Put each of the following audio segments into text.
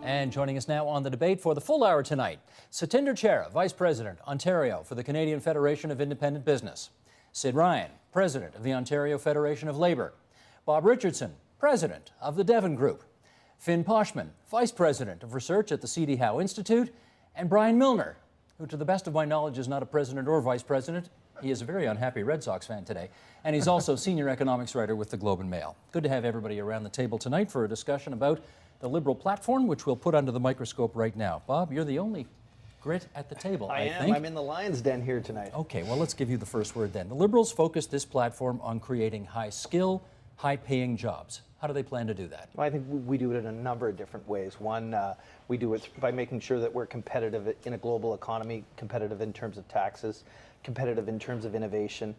And joining us now on the debate for the full hour tonight, Satinder Chera, Vice President, Ontario for the Canadian Federation of Independent Business. Sid Ryan, President of the Ontario Federation of Labour. Bob Richardson, President of the Devon Group. Finn Poshman, Vice President of Research at the C.D. Howe Institute. And Brian Milner, who to the best of my knowledge is not a president or vice president. He is a very unhappy Red Sox fan today. And he's also senior economics writer with the Globe and Mail. Good to have everybody around the table tonight for a discussion about the Liberal platform, which we'll put under the microscope right now. Bob, you're the only grit at the table, I think. I'm in the lion's den here tonight. Okay, well, let's give you the first word then. The Liberals focused this platform on creating high-skill, high-paying jobs. How do they plan to do that? Well, I think we do it in a number of different ways. One, we do it by making sure that we're competitive in a global economy, competitive in terms of taxes, competitive in terms of innovation,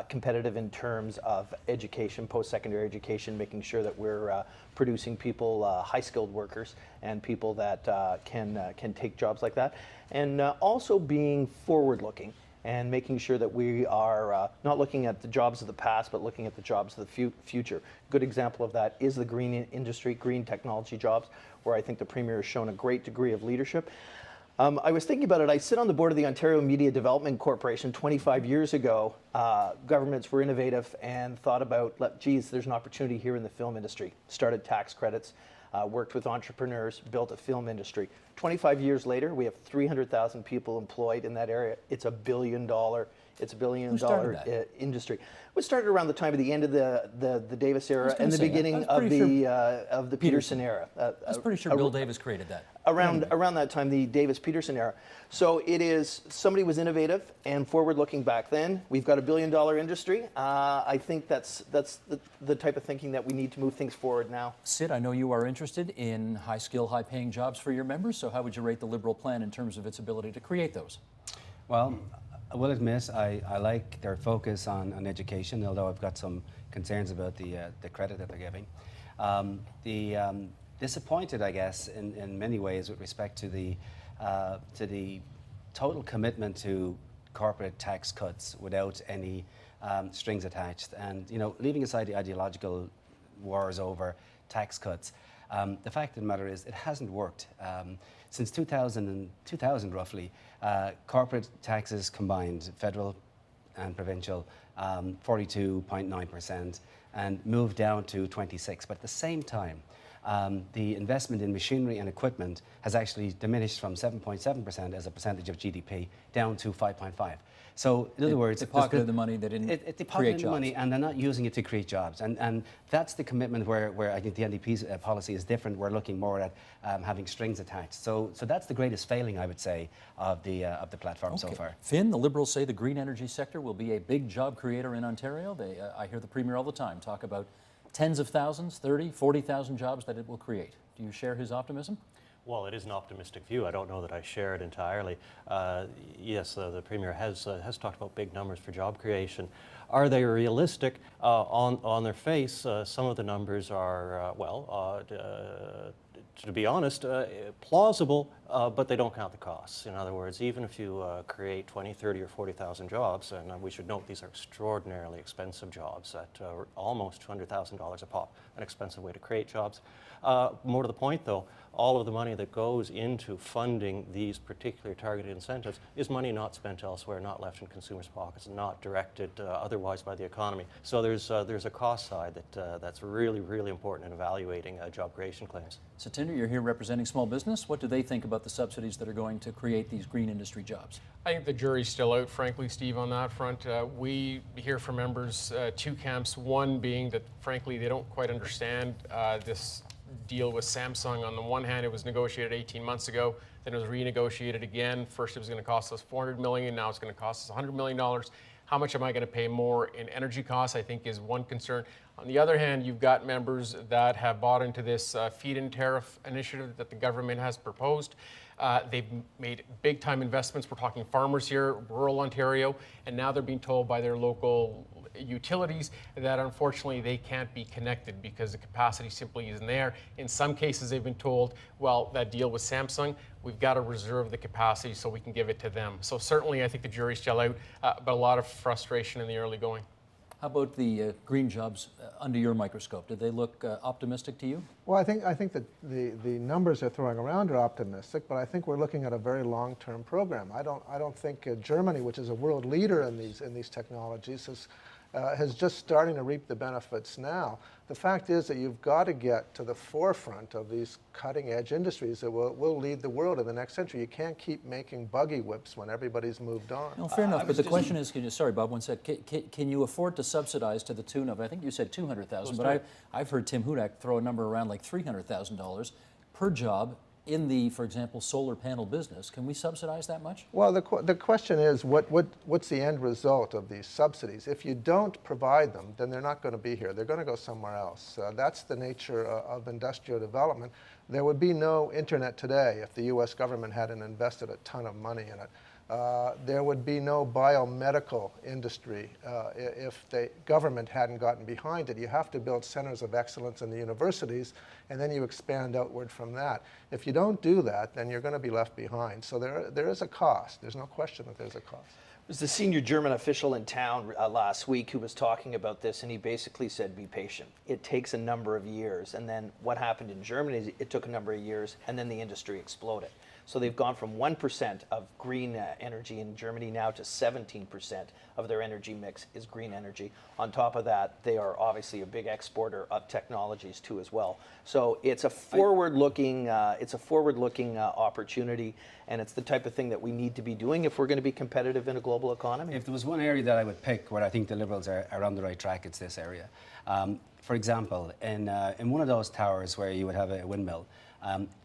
competitive in terms of education, post-secondary education, making sure that we're producing people, high-skilled workers, and people that can take jobs like that, and also being forward-looking and making sure that we are not looking at the jobs of the past, but looking at the jobs of the future. Good example of that is the green industry, green technology jobs, where I think the Premier has shown a great degree of leadership. I was thinking about it. I sit on the board of the Ontario Media Development Corporation. 25 years ago, governments were innovative and thought about, geez, there's an opportunity here in the film industry. Started tax credits, worked with entrepreneurs, built a film industry. 25 years later, we have 300,000 people employed in that area. It's a billion-dollar industry. It started around the time of the end of the Davis era and the beginning of the Peterson era. I was pretty sure Bill Davis created that. Around that time, the Davis-Peterson era. So it is, somebody was innovative and forward-looking back then. We've got a billion-dollar industry. I think that's the type of thinking that we need to move things forward now. Sid, I know you are interested in high-skill, high-paying jobs for your members, so how would you rate the Liberal plan in terms of its ability to create those? Well, I will admit I like their focus on education, although I've got some concerns about the credit that they're giving. Disappointed, I guess, in many ways with respect to the total commitment to corporate tax cuts without any strings attached, and leaving aside the ideological wars over tax cuts. The fact of the matter is, it hasn't worked. Since 2000 roughly, corporate taxes combined, federal and provincial, 42.9%, and moved down to 26%. But at the same time, the investment in machinery and equipment has actually diminished from 7.7% as a percentage of GDP down to 5.5%. So, in other words, they pocketed the money, they didn't create jobs. Money, and they're not using it to create jobs. And that's the commitment where I think the NDP's policy is different. We're looking more at having strings attached. So that's the greatest failing, I would say, of the platform so far. Finn, the Liberals say the green energy sector will be a big job creator in Ontario. I hear the Premier all the time talk about tens of thousands, 30, 40,000 jobs that it will create. Do you share his optimism? Well, it is an optimistic view. I don't know that I share it entirely. Yes, the Premier has talked about big numbers for job creation. Are they realistic? On their face, some of the numbers are, to be honest, plausible, but they don't count the costs. In other words, even if you create 20, 30, or 40,000 jobs, and we should note these are extraordinarily expensive jobs at almost $200,000 a pop, an expensive way to create jobs. More to the point, though, all of the money that goes into funding these particular targeted incentives is money not spent elsewhere, not left in consumers' pockets, not directed otherwise by the economy. So there's a cost side that's really, really important in evaluating job creation claims. Satinder, you're here representing small business. What do they think about the subsidies that are going to create these green industry jobs? I think the jury's still out, frankly, Steve, on that front. We hear from members two camps, one being that, frankly, they don't quite understand this deal with Samsung. On the one hand, it was negotiated 18 months ago, then it was renegotiated again. First it was going to cost us $400 million, now it's going to cost us $100 million. How much am I going to pay more in energy costs, I think, is one concern. On the other hand, you've got members that have bought into this feed-in tariff initiative that the government has proposed. They've made big-time investments. We're talking farmers here, rural Ontario, and now they're being told by their local utilities that unfortunately they can't be connected because the capacity simply isn't there. In some cases, they've been told, well, that deal with Samsung, we've got to reserve the capacity so we can give it to them. So certainly, I think the jury's still out, but a lot of frustration in the early going. How about the green jobs under your microscope? Do they look optimistic to you? Well, I think that the numbers they're throwing around are optimistic, but I think we're looking at a very long-term program. I don't think Germany, which is a world leader in these technologies, has just starting to reap the benefits now. The fact is that you've got to get to the forefront of these cutting-edge industries that will lead the world in the next century. You can't keep making buggy whips when everybody's moved on. No, fair enough, but the question is, sorry, Bob, one sec, can you afford to subsidize to the tune of, I think you said 200,000, but I've heard Tim Hudak throw a number around like $300,000 per job in the, for example, solar panel business. Can we subsidize that much? Well, the question is, what's the end result of these subsidies? If you don't provide them, then they're not going to be here. They're going to go somewhere else. That's the nature of industrial development. There would be no internet today if the U.S. government hadn't invested a ton of money in it. There would be no biomedical industry if the government hadn't gotten behind it. You have to build centers of excellence in the universities, and then you expand outward from that. If you don't do that, then you're going to be left behind. So there is a cost. There's no question that there's a cost. There was the senior German official in town last week who was talking about this, and he basically said, be patient. It takes a number of years. And then what happened in Germany is it took a number of years, and then the industry exploded. So they've gone from 1% of green energy in Germany now to 17% of their energy mix is green energy. On top of that, they are obviously a big exporter of technologies too as well. So it's a forward-looking, opportunity, and it's the type of thing that we need to be doing if we're going to be competitive in a global economy. If there was one area that I would pick where I think the Liberals are on the right track, it's this area. For example, in one of those towers where you would have a windmill,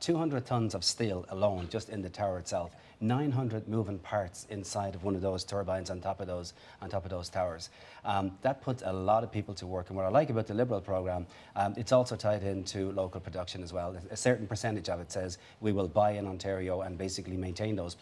200 tons of steel alone, just in the tower itself, 900 moving parts inside of one of those turbines on top of those towers. That puts a lot of people to work. And what I like about the Liberal programme, it's also tied into local production as well. A certain percentage of it says we will buy in Ontario and basically maintain those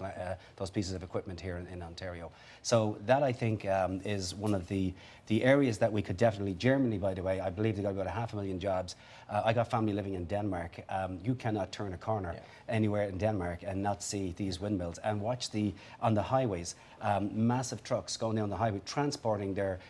pieces of equipment here in Ontario. So that, I think, is one of the areas that we could definitely. Germany, by the way, I believe they got about 500,000 jobs. I got family living in Denmark. You cannot turn a corner anywhere in Denmark and not see these windmills, and watch on the highways, massive trucks going down the highway transporting their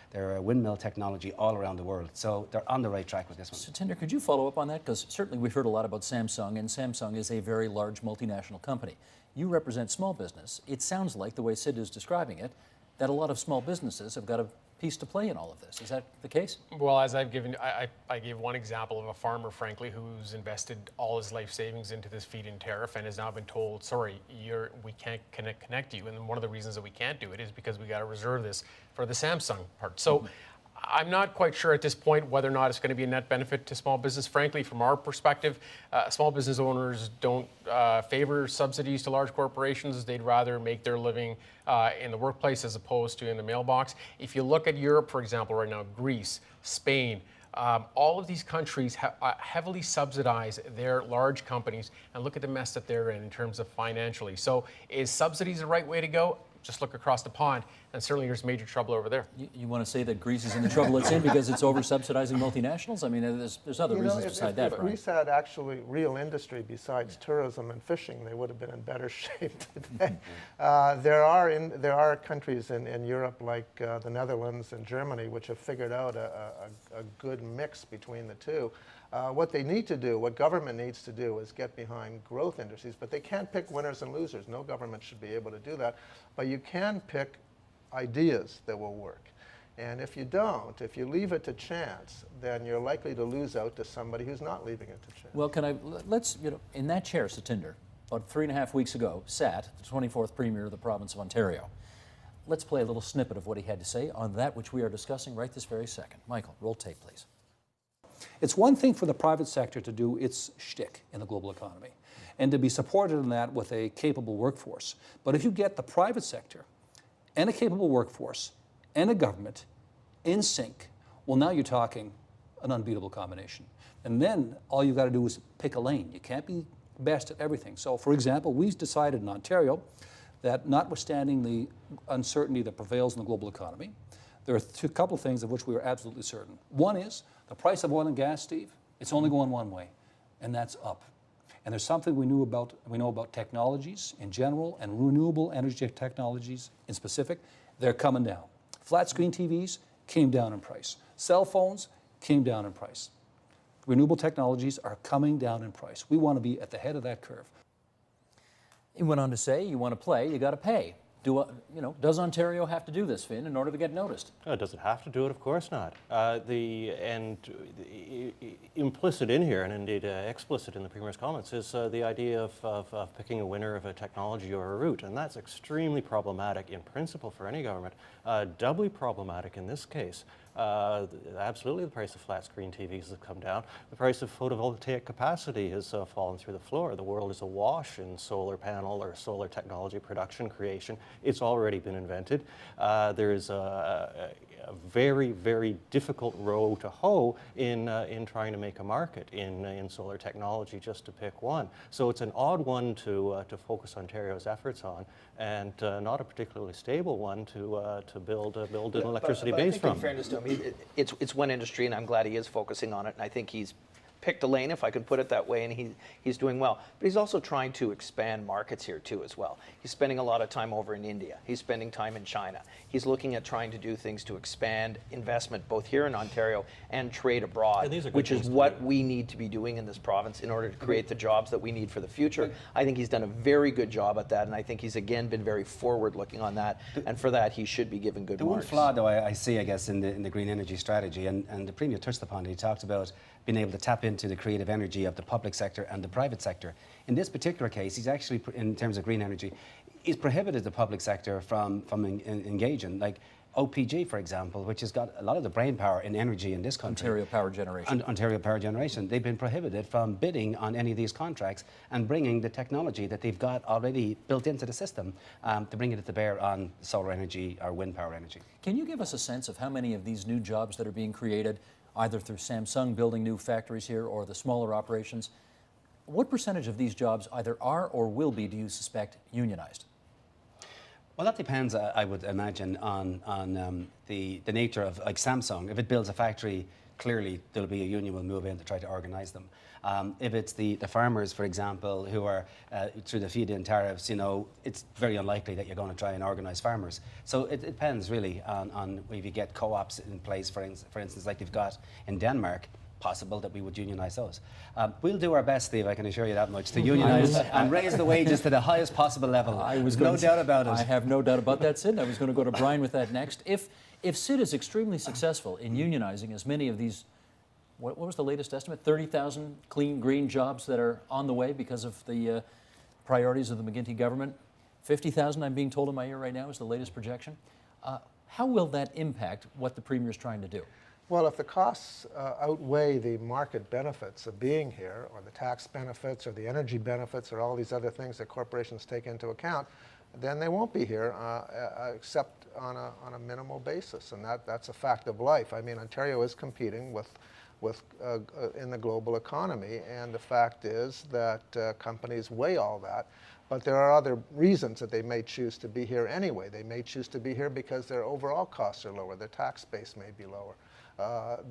windmill technology all around the world. So they're on the right track with this one. So Tinder, could you follow up on that? Because certainly we've heard a lot about Samsung, and Samsung is a very large multinational company. You represent small business. It sounds like, the way Sid is describing it, that a lot of small businesses have got a piece to play in all of this. Is that the case? Well, as I've given, I gave one example of a farmer, frankly, who's invested all his life savings into this feed-in tariff and has now been told, sorry, we can't connect you. And one of the reasons that we can't do it is because we got to reserve this for the Samsung part. So I'm not quite sure at this point whether or not it's going to be a net benefit to small business. Frankly, from our perspective, small business owners don't favor subsidies to large corporations. They'd rather make their living in the workplace as opposed to in the mailbox. If you look at Europe, for example, right now, Greece, Spain, all of these countries heavily subsidize their large companies, and look at the mess that they're in terms of financially. So is subsidies the right way to go? Just look across the pond, and certainly there's major trouble over there. You want to say that Greece is in the trouble it's in because it's over-subsidizing multinationals? I mean, there's other reasons beside that, If Brian. Greece had actually real industry besides tourism and fishing, they would have been in better shape today. There are countries in Europe like the Netherlands and Germany which have figured out a good mix between the two. What they need to do, what government needs to do, is get behind growth industries, but they can't pick winners and losers. No government should be able to do that. But you can pick ideas that will work. And if you don't, if you leave it to chance, then you're likely to lose out to somebody who's not leaving it to chance. Well, let's, in that chair, Satinder, about 3.5 weeks ago, sat the 24th Premier of the province of Ontario. Let's play a little snippet of what he had to say on that which we are discussing right this very second. Michael, roll tape, please. It's one thing for the private sector to do its shtick in the global economy and to be supported in that with a capable workforce. But if you get the private sector and a capable workforce and a government in sync, well, now you're talking an unbeatable combination. And then all you've got to do is pick a lane. You can't be best at everything. So, for example, we've decided in Ontario that notwithstanding the uncertainty that prevails in the global economy, there are a couple of things of which we are absolutely certain. One is the price of oil and gas, Steve, it's only going one way, and that's up. And there's something we know about technologies in general and renewable energy technologies in specific. They're coming down. Flat screen TVs, came down in price. Cell phones came down in price. Renewable technologies are coming down in price. We want to be at the head of that curve. He went on to say, you want to play, you got to pay. Does Ontario have to do this, Finn, in order to get noticed? Does it have to do it? Of course not. Implicit in here, and indeed explicit in the Premier's comments, is the idea of picking a winner of a technology or a route, and that's extremely problematic in principle for any government. Doubly problematic in this case. Absolutely, the price of flat screen TVs has come down. The price of photovoltaic capacity has fallen through the floor. The world is awash in solar panel or solar technology production creation. It's already been invented. There is a very, very difficult row to hoe in trying to make a market in solar technology, just to pick one. So it's an odd one to focus Ontario's efforts on, and not a particularly stable one to build an electricity but base I think from. in fairness to him, it's one industry, and I'm glad he is focusing on it, and I think he's picked a lane, if I can put it that way, and he's doing well. But he's also trying to expand markets here too as well. He's spending a lot of time over in India. He's spending time in China. He's looking at trying to do things to expand investment both here in Ontario and trade abroad, which is what we need to be doing in this province in order to create the jobs that we need for the future. I think he's done a very good job at that, and I think he's again been very forward-looking on that, and for that he should be given good marks. The one flaw, though, I see, I guess, in the green energy strategy, and the Premier touched upon it, he talked about being able to tap into the creative energy of the public sector and the private sector. In this particular case, he's actually, in terms of green energy, he's prohibited the public sector from engaging. Like OPG, for example, which has got a lot of the brain power in energy in this country. Ontario Power Generation. Ontario Power Generation. They've been prohibited from bidding on any of these contracts and bringing the technology that they've got already built into the system to bring it to bear on solar energy or wind power energy. Can you give us a sense of how many of these new jobs that are being created, either through Samsung building new factories here or the smaller operations, what percentage of these jobs either are or will be, do you suspect, unionized? Well, that depends, I would imagine, on the nature of, like Samsung. If it builds a factory, clearly there'll be a union will move in to try to organise them. If it's the farmers, for example, who are through the feed-in tariffs, it's very unlikely that you're going to try and organise farmers. So it depends really on if you get co-ops in place, for instance, like they've got in Denmark. Possible that we would unionise those. We'll do our best, Steve, I can assure you that much, to unionise and raise the wages to the highest possible level. No doubt about it. I have no doubt about that, Sid. I was going to go to Brian with that next. If Sid is extremely successful in unionizing as many of these, what was the latest estimate? 30,000 clean, green jobs that are on the way because of the priorities of the McGuinty government. 50,000, I'm being told in my ear right now, is the latest projection. How will that impact what the Premier is trying to do? Well, if the costs outweigh the market benefits of being here, or the tax benefits, or the energy benefits, or all these other things that corporations take into account, then they won't be here except on a minimal basis, and that's a fact of life. I mean, Ontario is competing in the global economy, and the fact is that companies weigh all that. But there are other reasons that they may choose to be here anyway. They may choose to be here because their overall costs are lower, their tax base may be lower.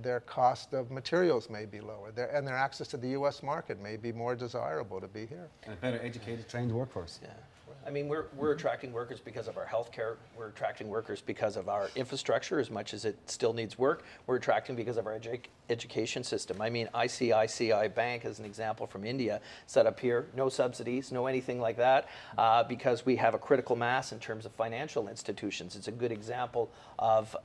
Their cost of materials may be lower, and their access to the U.S. market may be more desirable to be here. And a better educated, trained workforce. Yeah. I mean, we're attracting workers because of our healthcare. We're attracting workers because of our infrastructure, as much as it still needs work. We're attracting because of our education system. I mean, ICICI Bank, as an example from India, set up here, no subsidies, no anything like that, because we have a critical mass in terms of financial institutions. It's a good example of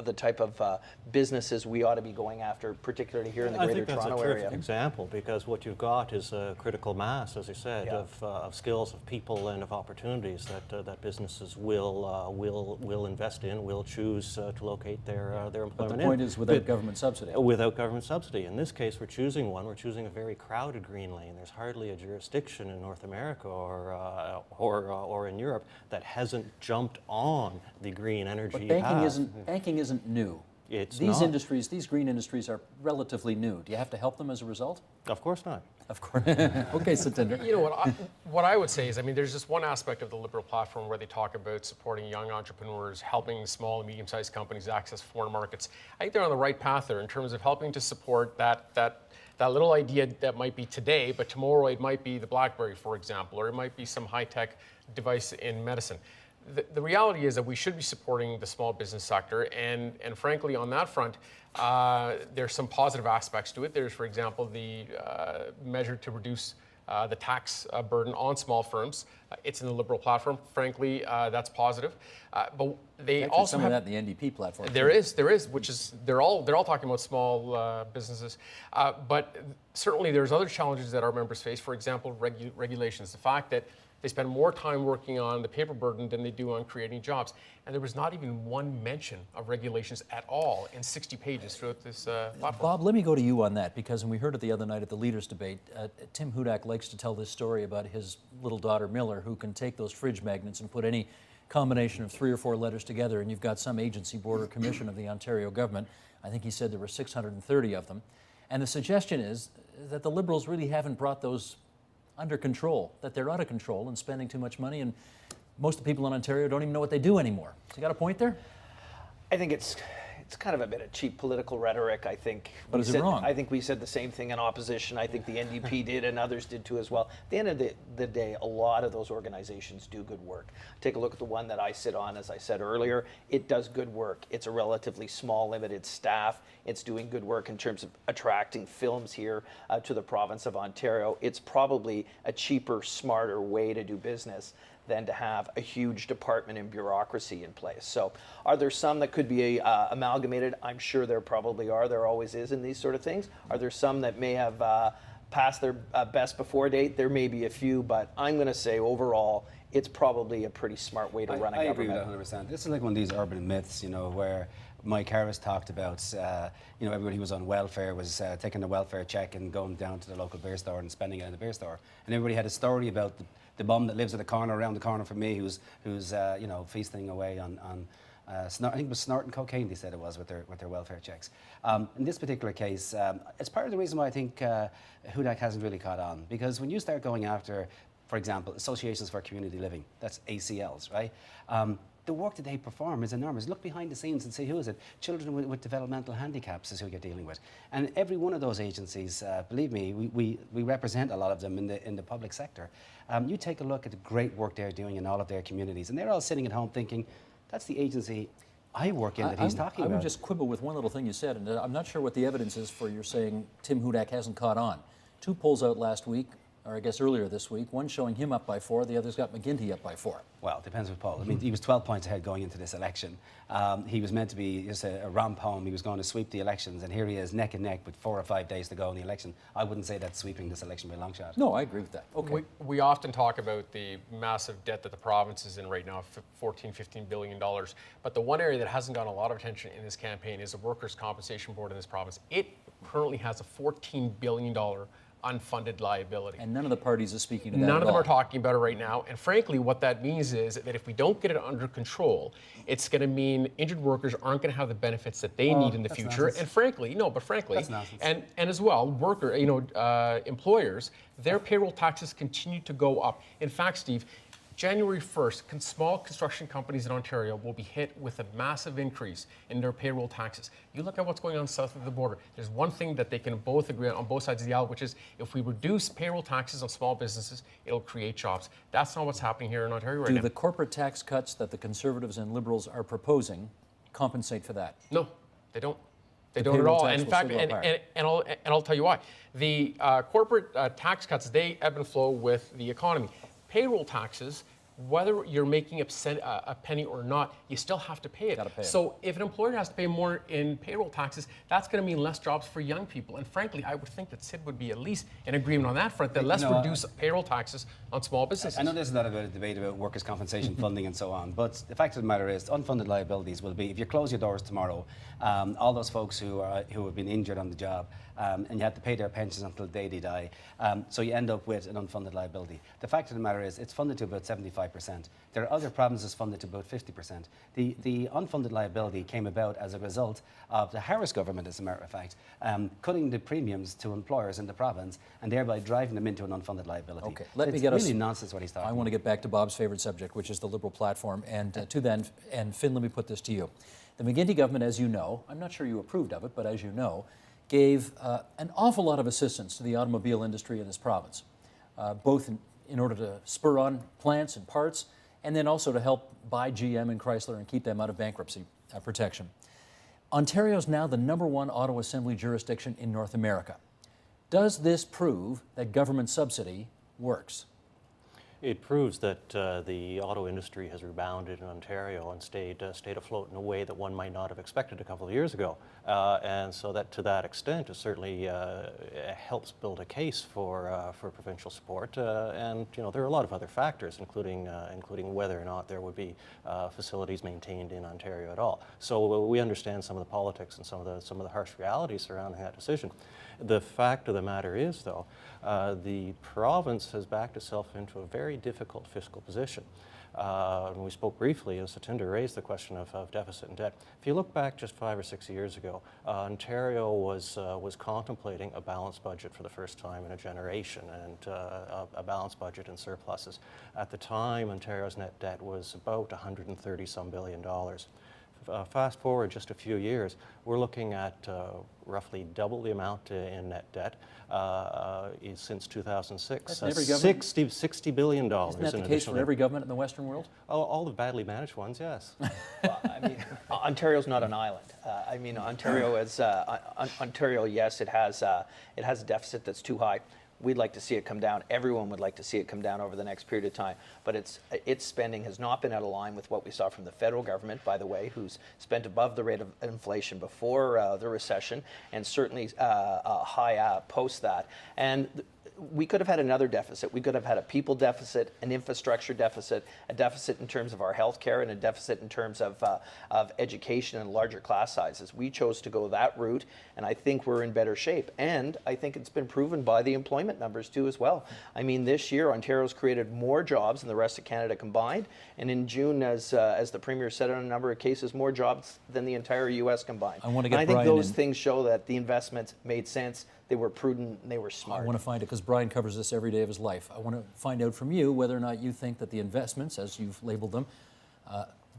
the type of businesses we ought to be going after, particularly here in the Greater Toronto area. I think that's a terrific example, because what you've got is a critical mass, as you said, of skills, of people, and of opportunities that businesses will invest in, will choose to locate their employment in. But the point is without government subsidy. Without government subsidy. In this case, we're choosing one. We're choosing a very crowded green lane. There's hardly a jurisdiction in North America or in Europe that hasn't jumped on the green energy But banking isn't new. These industries, these green industries, are relatively new. Do you have to help them as a result? Of course not. Of course. Okay, Satinder. You know what I would say is, I mean, there's just one aspect of the Liberal platform where they talk about supporting young entrepreneurs, helping small and medium-sized companies access foreign markets. I think they're on the right path there in terms of helping to support that little idea that might be today, but tomorrow it might be the BlackBerry, for example, or it might be some high-tech device in medicine. the reality is that we should be supporting the small business sector, and frankly, on that front, there's some positive aspects to it. There's, for example, the measure to reduce the tax burden on small firms. It's in the Liberal platform. Frankly, that's positive. But they Actually, also some have of that in the NDP platform. there is, which is they're all talking about small businesses, but certainly there's other challenges that our members face. For example, regulations. The fact that they spend more time working on the paper burden than they do on creating jobs, and there was not even one mention of regulations at all in 60 pages throughout this platform. Bob, let me go to you on that, because when we heard it the other night at the leaders' debate, Tim Hudak likes to tell this story about his little daughter Miller, who can take those fridge magnets and put any combination of 3 or 4 letters together, and you've got some agency, board, or commission of the Ontario government. I think he said there were 630 of them. And the suggestion is that the Liberals really haven't brought those under control, that they're out of control and spending too much money, and most of the people in Ontario don't even know what they do anymore. So you got a point there? I think it's kind of a bit of cheap political rhetoric. I think. But is it wrong? I think we said the same thing in opposition. I think the NDP did, and others did too as well. At the end of the day, a lot of those organizations do good work. Take a look at the one that I sit on. As I said earlier, it does good work. It's a relatively small, limited staff. It's doing good work in terms of attracting films here to the province of Ontario. It's probably a cheaper, smarter way to do business than to have a huge department and bureaucracy in place. So are there some that could be amalgamated? I'm sure there probably are. There always is in these sort of things. Are there some that may have passed their best before date? There may be a few, but I'm going to say overall, it's probably a pretty smart way to run a government. I agree with that 100%. This is like one of these urban myths, you know, where Mike Harris talked about, you know, everybody who was on welfare was taking a welfare check and going down to the local beer store and spending it in the beer store. And everybody had a story about the bum that lives at the corner, around the corner from me, who's you know, feasting away on I think it was snorting cocaine, they said it was, with their welfare checks. In this particular case, it's part of the reason why I think Hudak hasn't really caught on, because when you start going after, for example, associations for community living, that's ACLs, right? The work that they perform is enormous. Look behind the scenes and see who is it. Children with developmental handicaps is who you're dealing with. And every one of those agencies, believe me, we represent a lot of them in the public sector. You take a look at the great work they're doing in all of their communities, and they're all sitting at home thinking, that's the agency I work in that he's talking about. I would just quibble with one little thing you said, and I'm not sure what the evidence is for your saying Tim Hudak hasn't caught on. 2 polls out last week, or I guess earlier this week, one showing him up by 4, the other's got McGuinty up by 4. Well, it depends with Paul. I mean, he was 12 points ahead going into this election. He was meant to be just a romp home. He was going to sweep the elections, and here he is neck and neck with 4 or 5 days to go in the election. I wouldn't say that's sweeping this election by a long shot. No, I agree with that. Okay. We often talk about the massive debt that the province is in right now, $14, $15 billion. But the one area that hasn't gotten a lot of attention in this campaign is the Workers' Compensation Board in this province. It currently has a $14 billion unfunded liability. And none of the parties are speaking to that None at of them all. are talking about it right now. And frankly, what that means is that if we don't get it under control, it's going to mean injured workers aren't going to have the benefits that they need in the future. Nonsense. And frankly, That's nonsense. and as well, employers, their payroll taxes continue to go up. In fact, Steve, January 1st, small construction companies in Ontario will be hit with a massive increase in their payroll taxes. You look at what's going on south of the border. There's one thing that they can both agree on both sides of the aisle, which is if we reduce payroll taxes on small businesses, it'll create jobs. That's not what's happening here in Ontario right now. Do the corporate tax cuts that the Conservatives and Liberals are proposing compensate for that? No, they don't. They The don't at payroll all. tax And in will fact, still go higher. and I'll tell you why. The corporate tax cuts, they ebb and flow with the economy. Payroll taxes, whether you're making a penny or not, you still have to pay it. Gotta pay it. So if an employer has to pay more in payroll taxes, that's going to mean less jobs for young people. And frankly, I would think that Sid would be at least in agreement on that front, that let's reduce payroll taxes on small businesses. I know there's a lot of a debate about workers' compensation funding and so on, but the fact of the matter is unfunded liabilities will be, if you close your doors tomorrow, all those folks who have been injured on the job, and you have to pay their pensions until the day they die, so you end up with an unfunded liability. The fact of the matter is it's funded to about 75%. There are other provinces funded to about 50%. The unfunded liability came about as a result of the Harris government, as a matter of fact, cutting the premiums to employers in the province and thereby driving them into an unfunded liability. Okay, let me It's get really us. nonsense what he's talking I about. want to get back to Bob's favorite subject, which is the Liberal platform. And to that end, Finn, let me put this to you. The McGuinty government, as you know, I'm not sure you approved of it, but as you know, gave an awful lot of assistance to the automobile industry in this province, both in order to spur on plants and parts, and then also to help buy GM and Chrysler and keep them out of bankruptcy protection. Ontario is now the #1 auto assembly jurisdiction in North America. Does this prove that government subsidy works? It proves that the auto industry has rebounded in Ontario and stayed afloat in a way that one might not have expected a couple of years ago. And so that to that extent, it certainly helps build a case for provincial support. And there are a lot of other factors, including whether or not there would be facilities maintained in Ontario at all. So we understand some of the politics and some of the harsh realities surrounding that decision. The fact of the matter is, though, the province has backed itself into a very difficult fiscal position. And we spoke briefly, as Satinder raised the question of deficit and debt. If you look back just 5 or 6 years ago, Ontario was contemplating a balanced budget for the first time in a generation, and a balanced budget and surpluses. At the time, Ontario's net debt was about $130-some billion. Fast forward just a few years, we're looking at roughly double the amount in net debt since 2006. $60 billion. Isn't that the case for every government in the Western world? All the badly managed ones, yes. Well, I mean, Ontario's not an island. I mean, Ontario is Ontario. Yes, it has a deficit that's too high. We'd like to see it come down. Everyone would like to see it come down over the next period of time. But its spending has not been out of line with what we saw from the federal government, by the way, who's spent above the rate of inflation before the recession, and certainly high post that. And we could have had another deficit. We could have had a people deficit, an infrastructure deficit, a deficit in terms of our health care, and a deficit in terms of education and larger class sizes. We chose to go that route, and I think we're in better shape. And I think it's been proven by the employment numbers too as well. I mean, this year, Ontario's created more jobs than the rest of Canada combined, and in June, as the Premier said on a number of cases, more jobs than the entire U.S. combined. I want to get and I think Brian those in. things show that the investments made sense. They were prudent, and they were smart. I want to find it because Brian covers this every day of his life. I want to find out from you whether or not you think that the investments, as you've labeled them,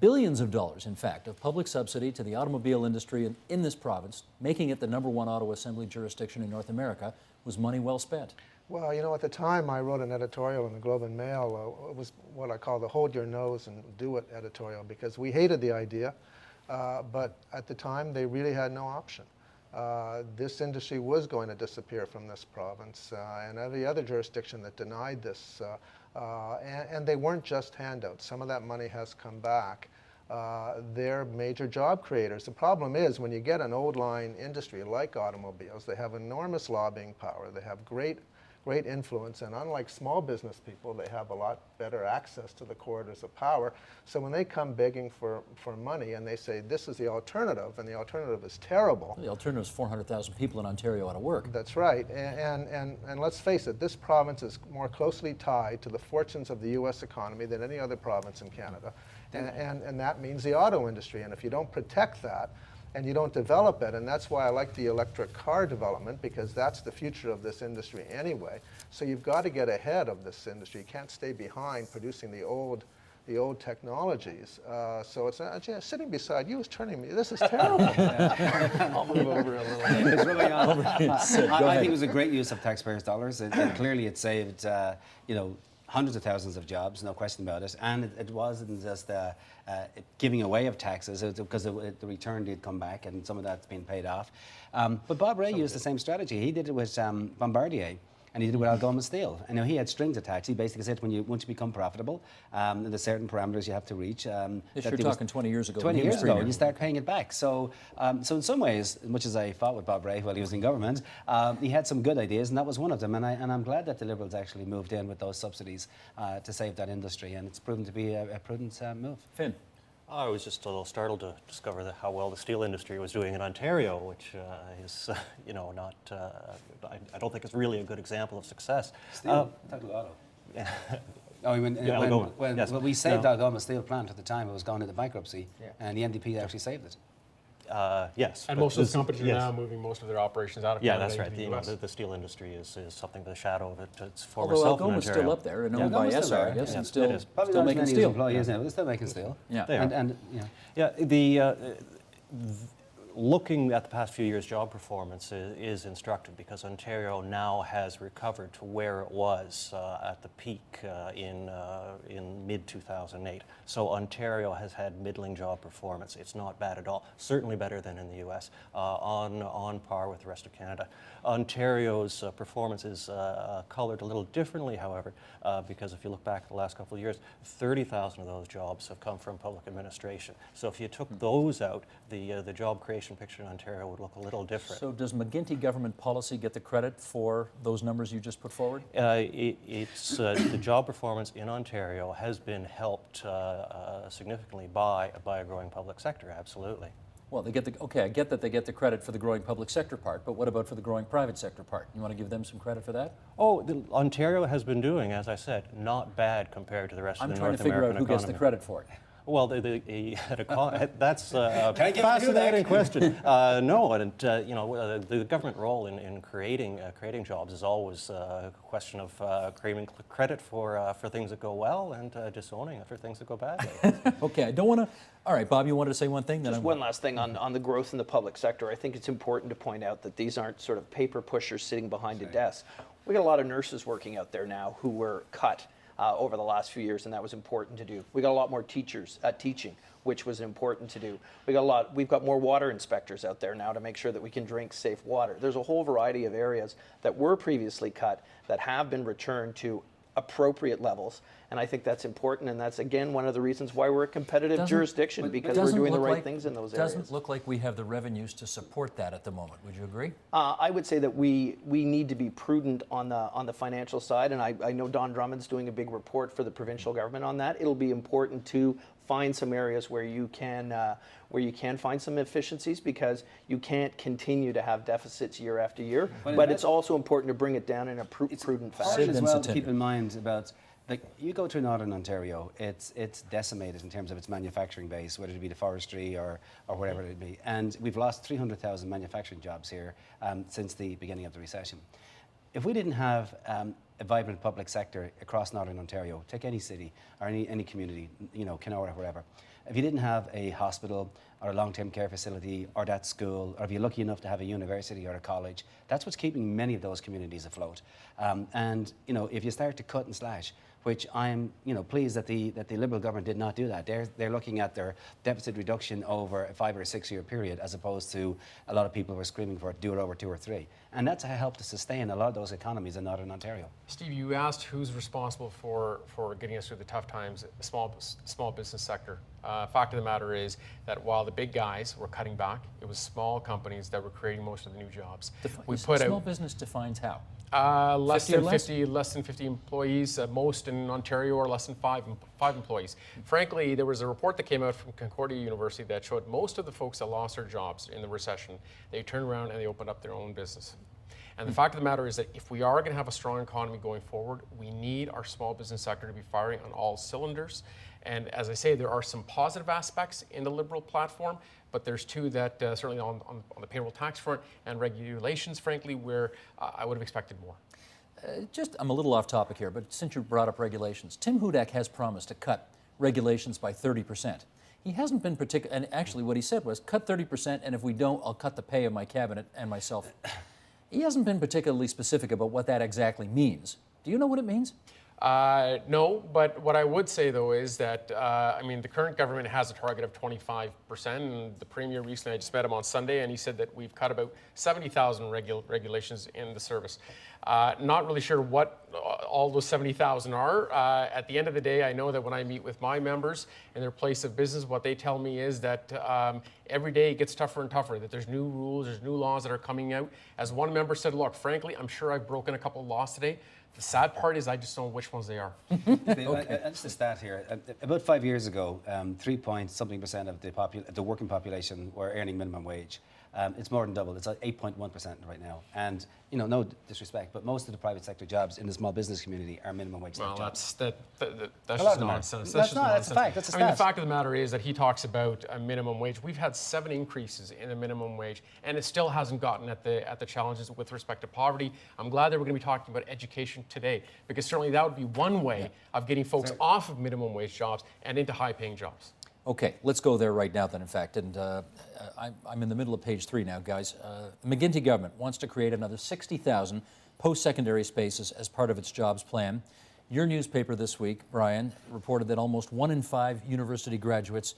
billions of dollars, in fact, of public subsidy to the automobile industry in this province, making it the #1 auto assembly jurisdiction in North America, was money well spent. Well, you know, at the time I wrote an editorial in the Globe and Mail. It was what I call the hold your nose and do it editorial, because we hated the idea, but at the time they really had no option. This industry was going to disappear from this province, and every other jurisdiction that denied this, and they weren't just handouts. Some of that money has come back. They're major job creators. The problem is when you get an old line industry like automobiles, they have enormous lobbying power. They have great influence, and unlike small business people, they have a lot better access to the corridors of power. So when they come begging for money and they say this is the alternative, and the alternative is terrible. The alternative is 400,000 people in Ontario out of work. That's right, and let's face it, this province is more closely tied to the fortunes of the U.S. economy than any other province in Canada, and that means the auto industry. And if you don't protect that, and you don't develop it, and that's why I like the electric car development, because that's the future of this industry anyway. So you've got to get ahead of this industry. You can't stay behind producing the old technologies. So it's sitting beside you is turning me. This is terrible. I'll move over a little bit. It's really odd. I think it was a great use of taxpayers' dollars. Clearly, it saved hundreds of thousands of jobs, no question about it. And it wasn't just giving away of taxes, because the return did come back, and some of that's been paid off. But Bob Rae used the same strategy. He did it with Bombardier, and he did it with Algoma Steel. I know he had strings attached. He basically said once you become profitable, there's certain parameters you have to reach. Yes, you're talking 20 years ago. 20 years ago, you start paying it back. So in some ways, as much as I fought with Bob Rae while he was in government, he had some good ideas, and that was one of them. And I'm glad that the Liberals actually moved in with those subsidies to save that industry, and it's proven to be a prudent move. Finn. I was just a little startled to discover how well the steel industry was doing in Ontario, which is, not. I don't think it's really a good example of success. Steel, auto. Yeah. When we saved Algoma Steel plant at the time, it was going into bankruptcy, and the NDP actually saved it. Yes. And most of the companies are now moving most of their operations out of Canada. Yeah, that's right. into the US. The steel industry is something of the shadow of its former Although self in Algoma's Ontario. still up there and owned by Algoma's still SR, there, yes, yeah. and It is. still making steel. Employees now, but they're still making steel. Yeah. They are. And looking at the past few years' job performance is instructive, because Ontario now has recovered to where it was at the peak in mid-2008. So Ontario has had middling job performance. It's not bad at all. Certainly better than in the U.S. On par with the rest of Canada. Ontario's performance is colored a little differently, however, because if you look back at the last couple of years, 30,000 of those jobs have come from public administration. So if you took those out, the job creation picture in Ontario would look a little different. So does McGuinty government policy get the credit for those numbers you just put forward? The job performance in Ontario has been helped significantly by a growing public sector, absolutely. Well, they get okay, I get that they get the credit for the growing public sector part, but what about for the growing private sector part? You want to give them some credit for that? Oh, Ontario has been doing, as I said, not bad compared to the rest of the North American economy. I'm trying to figure out who gets the credit for it. Well, that's a fascinating question. No, and the government role in creating jobs is always a question of claiming credit for things that go well and disowning for things that go badly. Okay, I don't want to. All right, Bob, you wanted to say one thing? Just one last thing on the growth in the public sector. I think it's important to point out that these aren't sort of paper pushers sitting behind a desk. We got a lot of nurses working out there now who were cut over the last few years, and that was important to do. We got a lot more teachers teaching, which was important to do. We've got more water inspectors out there now to make sure that we can drink safe water. There's a whole variety of areas that were previously cut that have been returned to appropriate levels, and I think that's important, and that's again one of the reasons why we're a competitive jurisdiction, because we're doing the right things in those areas. Doesn't look like we have the revenues to support that at the moment. Would you agree? I would say that we need to be prudent on the financial side, and I know Don Drummond's doing a big report for the provincial government on that. It'll be important to find some areas where you can find some efficiencies, because you can't continue to have deficits year after year. But it's also important to bring it down in a prudent fashion. As well to keep in mind about, like, you go to Northern Ontario, it's decimated in terms of its manufacturing base, whether it be the forestry or whatever it be. And we've lost 300,000 manufacturing jobs here since the beginning of the recession. If we didn't have a vibrant public sector across Northern Ontario, take any city or any community, Kenora or whatever, if you didn't have a hospital or a long-term care facility or that school, or if you're lucky enough to have a university or a college, that's what's keeping many of those communities afloat. And if you start to cut and slash, which I'm pleased that the Liberal government did not do that. They're looking at their deficit reduction over a 5 or 6 year period, as opposed to a lot of people who are screaming for it, do it over 2 or 3. And that's a help to sustain a lot of those economies in Northern Ontario. Steve, you asked who's responsible for getting us through the tough times, the small business sector. Fact of the matter is that while the big guys were cutting back, it was small companies that were creating most of the new jobs. Small business defines how? Less than 50 employees. Most in Ontario are less than five employees. Frankly, there was a report that came out from Concordia University that showed most of the folks that lost their jobs in the recession, they turned around and they opened up their own business. And the fact of the matter is that if we are going to have a strong economy going forward, we need our small business sector to be firing on all cylinders. And as I say, there are some positive aspects in the Liberal platform, but there's two that certainly on the payroll tax front and regulations, frankly, where I would have expected more. I'm a little off topic here, but since you brought up regulations, Tim Hudak has promised to cut regulations by 30%. He hasn't been particular, and actually what he said was cut 30%, and if we don't, I'll cut the pay of my cabinet and myself. He hasn't been particularly specific about what that exactly means. Do you know what it means? No, but what I would say, though, is that, the current government has a target of 25%, and the Premier recently, I just met him on Sunday, and he said that we've cut about 70,000 regulations in the service. Not really sure what all those 70,000 are. At the end of the day, I know that when I meet with my members in their place of business, what they tell me is that every day it gets tougher and tougher, that there's new rules, there's new laws that are coming out. As one member said, look, frankly, I'm sure I've broken a couple of laws today. The sad part is I just don't know which ones they are. Okay. Just a stat here. About 5 years ago, 3-point-something% of the working population were earning minimum wage. It's more than double. It's at 8.1% right now. And no disrespect, but most of the private sector jobs in the small business community are minimum wage jobs. That's just nonsense. That's a fact. That's a stat. The fact of the matter is that he talks about a minimum wage. We've had 7 increases in the minimum wage, and it still hasn't gotten at the challenges with respect to poverty. I'm glad that we're going to be talking about education today, because certainly that would be one way of getting folks off of minimum wage jobs and into high-paying jobs. Okay, let's go there right now then, in fact. And I'm in the middle of page 3 now, guys. The McGuinty government wants to create another 60,000 post-secondary spaces as part of its jobs plan. Your newspaper this week, Brian, reported that almost 1 in 5 university graduates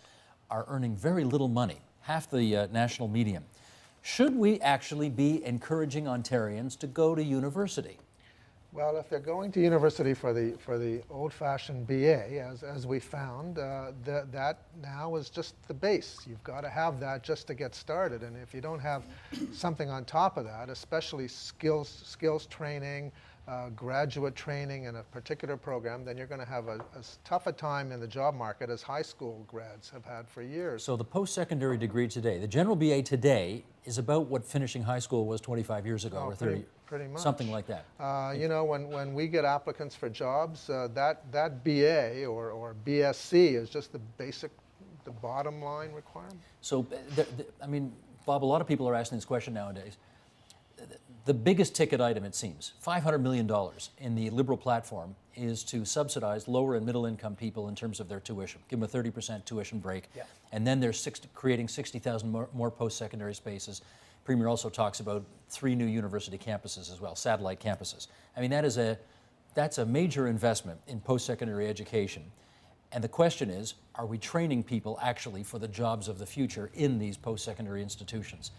are earning very little money, half the national median. Should we actually be encouraging Ontarians to go to university? Well, if they're going to university for the old-fashioned BA, as we found, that now is just the base. You've got to have that just to get started. And if you don't have something on top of that, especially skills training, graduate training in a particular program, then you're going to have as tough a time in the job market as high school grads have had for years. So the post-secondary degree today, the general BA today, is about what finishing high school was 25 years ago, or 30, pretty much. something like that. You know, when we get applicants for jobs, that BA or BSc is just the bottom line requirement. So, I mean, Bob, a lot of people are asking this question nowadays. The biggest ticket item, it seems, $500 million in the Liberal platform, is to subsidize lower and middle income people in terms of their tuition, give them a 30% tuition break. Yeah. And then they're creating 60,000 more post-secondary spaces. Premier also talks about 3 new university campuses as well, satellite campuses. I mean, that's a major investment in post-secondary education. And the question is, are we training people actually for the jobs of the future in these post-secondary institutions?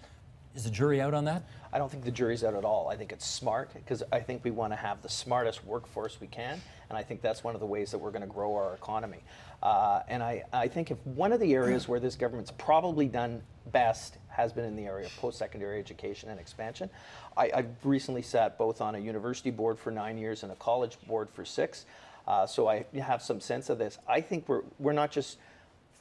Is the jury out on that? I don't think the jury's out at all. I think it's smart, because I think we want to have the smartest workforce we can, and I think that's one of the ways that we're going to grow our economy. And I think if one of the areas where this government's probably done best has been in the area of post-secondary education and expansion. I've recently sat both on a university board for 9 years and a college board for 6, so I have some sense of this. I think we're not just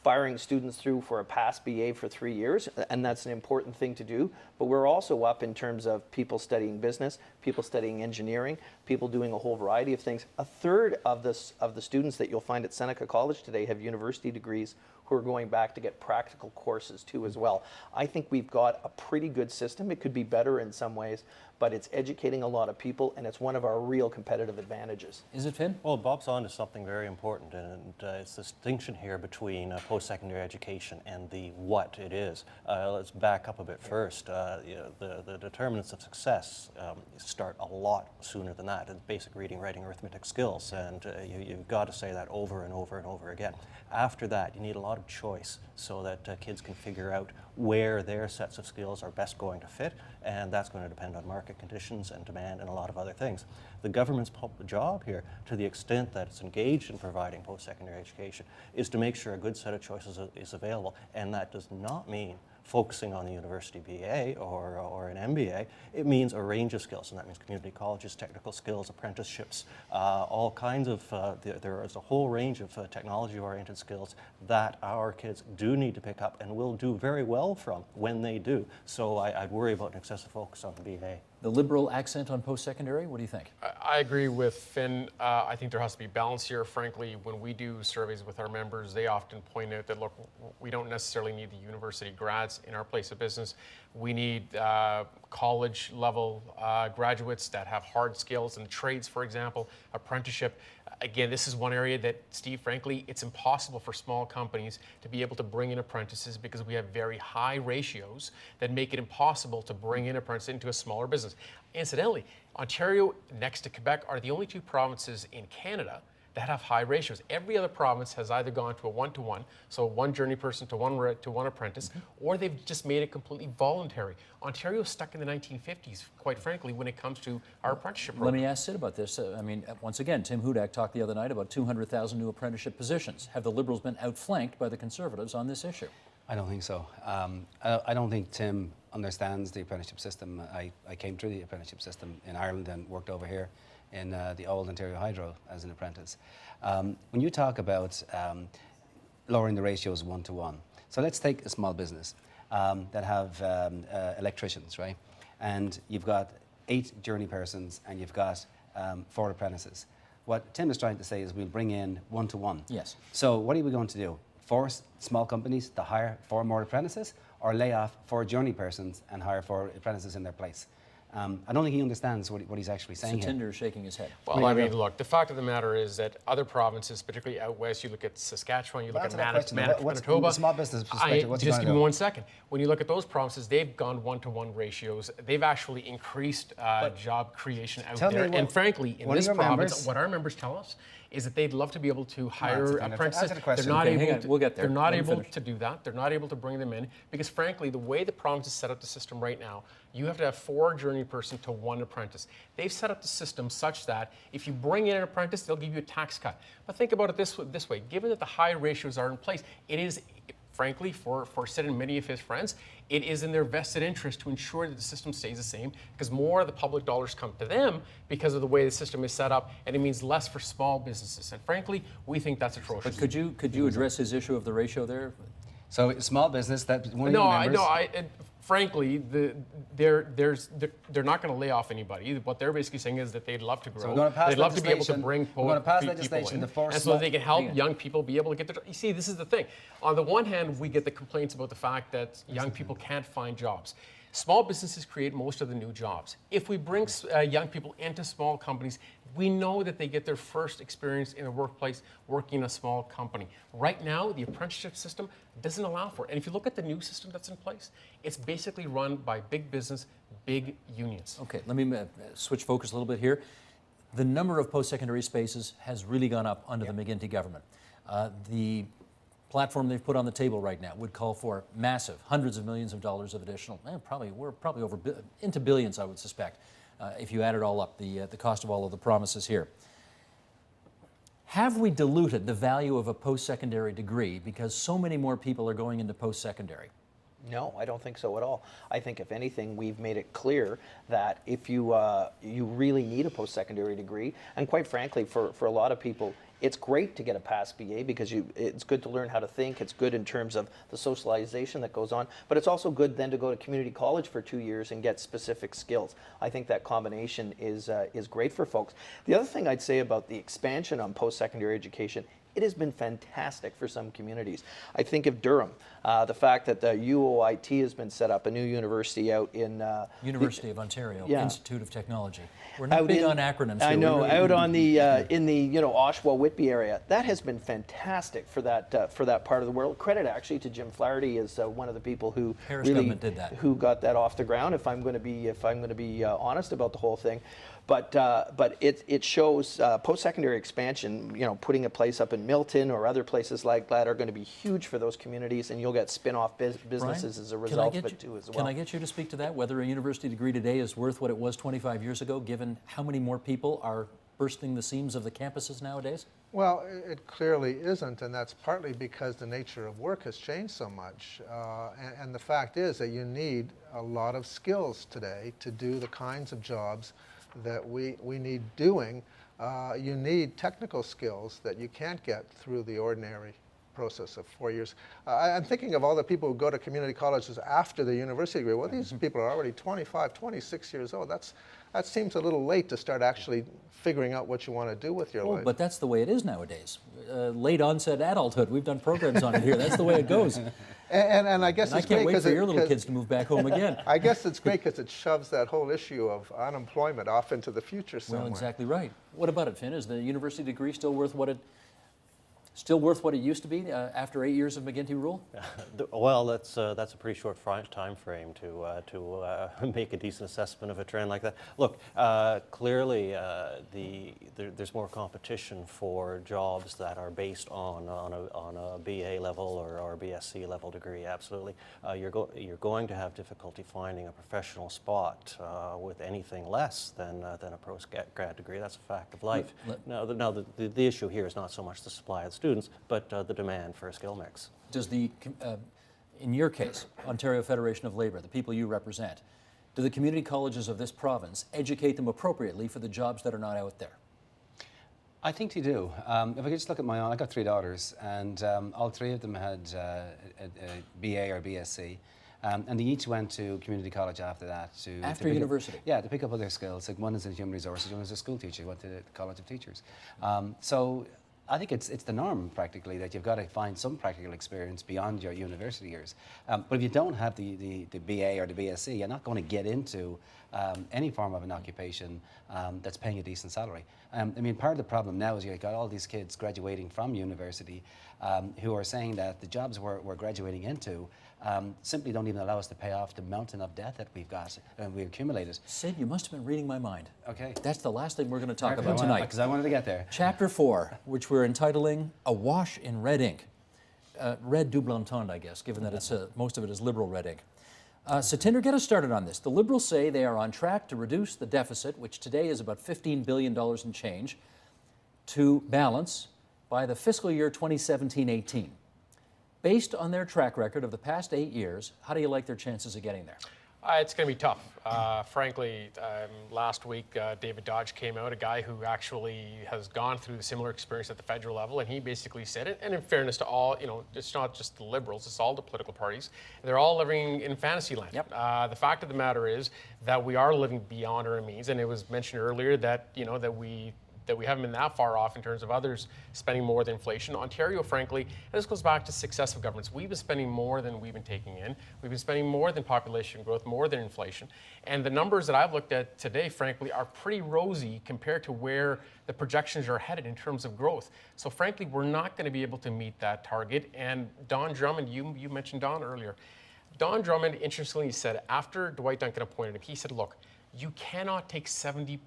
firing students through for a past BA for 3 years, and that's an important thing to do, but we're also up in terms of people studying business, people studying engineering, people doing a whole variety of things. A third of the students that you'll find at Seneca College today have university degrees who are going back to get practical courses too as well. I think we've got a pretty good system. It could be better in some ways, but it's educating a lot of people, and it's one of our real competitive advantages. Is it, Finn? Well, Bob's on to something very important, and it's the distinction here between post-secondary education and the what it is. Let's back up a bit first. The determinants of success start a lot sooner than that. It's basic reading, writing, arithmetic skills, and you've got to say that over and over and over again. After that, you need a lot of choice so that kids can figure out where their sets of skills are best going to fit, and that's going to depend on market conditions and demand and a lot of other things. The government's job here, to the extent that it's engaged in providing post-secondary education, is to make sure a good set of choices is available, and that does not mean focusing on the university BA or an MBA. It means a range of skills, and that means community colleges, technical skills, apprenticeships, all kinds of, there is a whole range of technology-oriented skills that our kids do need to pick up and will do very well from when they do. So I'd worry about an excessive focus on the BA. The Liberal accent on post-secondary, what do you think? I agree with Finn. I think there has to be balance here. Frankly, when we do surveys with our members, they often point out that, look, we don't necessarily need the university grads in our place of business. We need college-level graduates that have hard skills in trades, for example, apprenticeship. Again, this is one area that, Steve, frankly, it's impossible for small companies to be able to bring in apprentices because we have very high ratios that make it impossible to bring in apprentices into a smaller business. Incidentally, Ontario, next to Quebec, are the only 2 provinces in Canada that have high ratios. Every other province has either gone to a 1-to-1, so 1 journey person to one apprentice, or they've just made it completely voluntary. Ontario's stuck in the 1950s, quite frankly, when it comes to our apprenticeship program. Let me ask Sid about this. I mean, once again, Tim Hudak talked the other night about 200,000 new apprenticeship positions. Have the Liberals been outflanked by the Conservatives on this issue? I don't think so. I don't think Tim understands the apprenticeship system. I came through the apprenticeship system in Ireland and worked over here in the old Ontario Hydro as an apprentice. When you talk about lowering the ratios 1-to-1, so let's take a small business that have electricians, right? And you've got 8 journey persons and you've got 4 apprentices. What Tim is trying to say is we'll bring in 1-to-1. Yes. So what are we going to do? Force small companies to hire 4 more apprentices, or lay off 4 journey persons and hire 4 apprentices in their place? I don't think he understands what he's actually saying here. Satinder is shaking his head. Well, I mean, look, the fact of the matter is that other provinces, particularly out west, you look at Saskatchewan, you look at Manitoba. From a small business perspective, what's he just gonna give me do? 1 second. When you look at those provinces, they've gone 1-to-1 ratios. They've actually increased job creation out there. And frankly, in this province, what our members tell us is that they'd love to be able to hire apprentices. They're not able to, we'll get there. They're not Let him able finish. to do that. They're not able to bring them in because, frankly, the way the province has set up the system right now, you have to have 4 journey person to 1 apprentice. They've set up the system such that if you bring in an apprentice, they'll give you a tax cut. But think about it this way. Given that the high ratios are in place, it is, frankly, for Sid and many of his friends, it is in their vested interest to ensure that the system stays the same because more of the public dollars come to them because of the way the system is set up, and it means less for small businesses. And frankly, we think that's atrocious. But could you address his issue of the ratio there? So small business, that one of your members... Frankly, they're not going to lay off anybody. What they're basically saying is that they'd love to grow. So we're going to pass they'd love to be able to legislation- bring we're going to pass people legislation in, to force and so small- they can help young people be able to get their. You see, this is the thing. On the one hand, we get the complaints about the fact that young people can't find jobs. Small businesses create most of the new jobs. If we bring young people into small companies, we know that they get their first experience in the workplace working in a small company. Right now, the apprenticeship system doesn't allow for it. And if you look at the new system that's in place, it's basically run by big business, big unions. Okay, let me switch focus a little bit here. The number of post-secondary spaces has really gone up under the McGuinty government. The platform they've put on the table right now would call for massive, hundreds of millions of dollars of additional, we're probably over into billions, I would suspect, if you add it all up, the cost of all of the promises here. Have we diluted the value of a post-secondary degree because so many more people are going into post-secondary? No, I don't think so at all. I think if anything, we've made it clear that if you you really need a post-secondary degree, and quite frankly, for a lot of people, it's great to get a past BA because it's good to learn how to think. It's good in terms of the socialization that goes on, but it's also good then to go to community college for 2 years and get specific skills. I think that combination is great for folks. The other thing I'd say about the expansion on post-secondary education, it has been fantastic for some communities. I think of Durham, the fact that the UOIT has been set up, a new university out in... University of Ontario, Yeah. Institute of Technology. We're not big on acronyms here. I know, We're out on the, in the, Oshawa-Whitby area. That has been fantastic for that part of the world. Credit actually to Jim Flaherty as one of the people who Harris government did that. who got that off the ground, if I'm going to be honest about the whole thing. But it shows post-secondary expansion, putting a place up in Milton or other places like that are going to be huge for those communities, and you'll get spin-off businesses as a result of it too as well. Can I get you to speak to that, whether a university degree today is worth what it was 25 years ago, given how many more people are bursting the seams of the campuses nowadays? Well, it clearly isn't, and that's partly because the nature of work has changed so much. And the fact is that you need a lot of skills today to do the kinds of jobs that we need doing. You need technical skills that you can't get through the ordinary process of 4 years. I'm thinking of all the people who go to community colleges after the university degree. Well, these people are already 25, 26 years old. That seems a little late to start actually figuring out what you want to do with your life. But that's the way it is nowadays. Late onset adulthood. We've done programs on it here. That's the way it goes. And I guess And I it's can't great wait for your little kids to move back home again. I guess it's great because it shoves that whole issue of unemployment off into the future somewhere. Well, exactly right. What about it, Finn? Is the university degree still worth what it used to be after 8 years of McGuinty rule? Well, that's a pretty short time frame to make a decent assessment of a trend like that. Look, clearly there's more competition for jobs that are based on a BA level or BSc level degree. Absolutely, you're going to have difficulty finding a professional spot with anything less than a postgrad degree. That's a fact of life. Now the issue here is not so much the supply of students, but the demand for a skill mix. Does in your case, Ontario Federation of Labour, the people you represent, do the community colleges of this province educate them appropriately for the jobs that are not out there? I think they do. If I could just look at my own, I got 3 daughters, and all 3 of them had a BA or BSc. And they each went to community college after that. After university? Yeah, to pick up other skills. Like one is in human resources, one is a school teacher, went to the College of Teachers. So I think it's the norm practically that you've got to find some practical experience beyond your university years. But if you don't have the BA or the BSc, you're not going to get into any form of an occupation that's paying a decent salary. I mean, part of the problem now is you've got all these kids graduating from university who are saying that the jobs we're graduating into simply don't even allow us to pay off the mountain of debt that we've got and we've accumulated. Sid, you must have been reading my mind. Okay. That's the last thing we're going to talk about tonight. Because I wanted to get there. Chapter 4, which we're entitling Awash in Red Ink. Red double entendre, I guess, given that it's most of it is liberal red ink. Satinder, get us started on this. The Liberals say they are on track to reduce the deficit, which today is about $15 billion in change, to balance by the fiscal year 2017-18. Based on their track record of the past 8 years, how do you like their chances of getting there? It's going to be tough. Frankly, last week, David Dodge came out, a guy who actually has gone through the similar experience at the federal level, and he basically said it. And in fairness to all, it's not just the Liberals, it's all the political parties. They're all living in fantasy land. Yep. The fact of the matter is that we are living beyond our means, and it was mentioned earlier that, that we haven't been that far off in terms of others spending more than inflation. Ontario, frankly, and this goes back to successive governments. We've been spending more than we've been taking in. We've been spending more than population growth, more than inflation. And the numbers that I've looked at today, frankly, are pretty rosy compared to where the projections are headed in terms of growth. So frankly, we're not going to be able to meet that target. And Don Drummond, you mentioned Don earlier. Don Drummond, interestingly, said after Dwight Duncan appointed him, he said, look, you cannot take 70%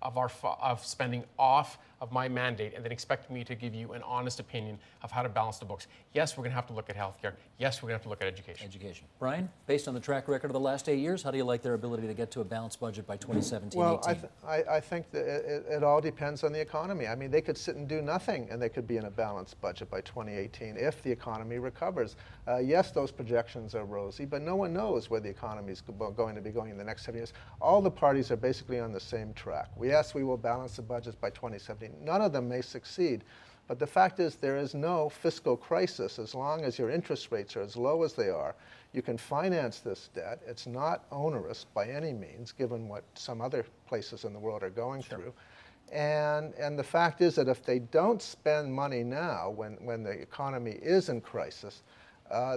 of spending off of my mandate and then expect me to give you an honest opinion of how to balance the books. Yes, we're going to have to look at healthcare. Yes, we're going to have to look at education. Brian, based on the track record of the last 8 years, how do you like their ability to get to a balanced budget by 2017-18? Well, I think that it all depends on the economy. I mean, they could sit and do nothing and they could be in a balanced budget by 2018 if the economy recovers. Yes, those projections are rosy, but no one knows where the economy is going to be going in the next 7 years. All the parties are basically on the same track. Yes, we will balance the budgets by 2017. None of them may succeed. But the fact is there is no fiscal crisis as long as your interest rates are as low as they are. You can finance this debt. It's not onerous by any means, given what some other places in the world are going through. And the fact is that if they don't spend money now, when the economy is in crisis,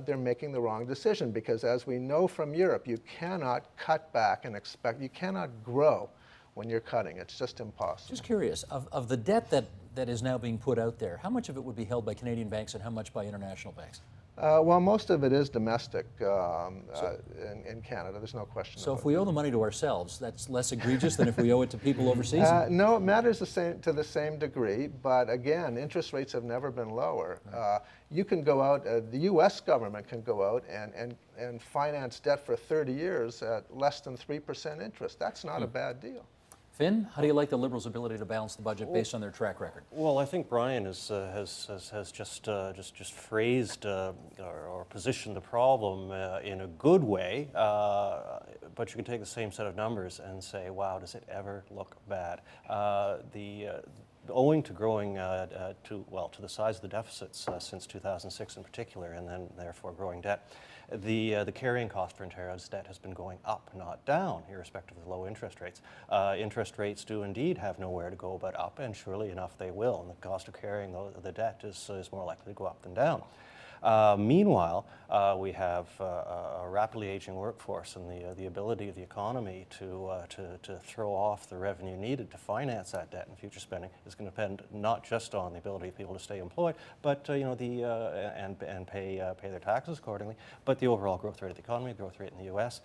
they're making the wrong decision. Because as we know from Europe, you cannot cut back and expect, you cannot grow when you're cutting. It's just impossible. Just curious, of the debt that is now being put out there, how much of it would be held by Canadian banks and how much by international banks? Well, most of it is domestic in Canada. There's no question So about if we owe the money to ourselves, that's less egregious than if we owe it to people overseas? No, it matters to the same degree, but again, interest rates have never been lower. You can go out, the U.S. government can go out and finance debt for 30 years at less than 3% interest. That's not a bad deal. Finn, how do you like the Liberals' ability to balance the budget based on their track record? Well, I think Brian has just phrased or positioned the problem in a good way, but you can take the same set of numbers and say, wow, does it ever look bad? Owing to growing to the size of the deficits since 2006 in particular, and then therefore growing debt, the carrying cost for Ontario's debt has been going up, not down, irrespective of the low interest rates. Interest rates do indeed have nowhere to go but up, and surely enough they will, and the cost of carrying the debt is more likely to go up than down. Meanwhile, we have a rapidly aging workforce, and the ability of the economy to throw off the revenue needed to finance that debt and future spending is going to depend not just on the ability of people to stay employed, but and pay their taxes accordingly, but the overall growth rate of the economy, the growth rate in the U.S.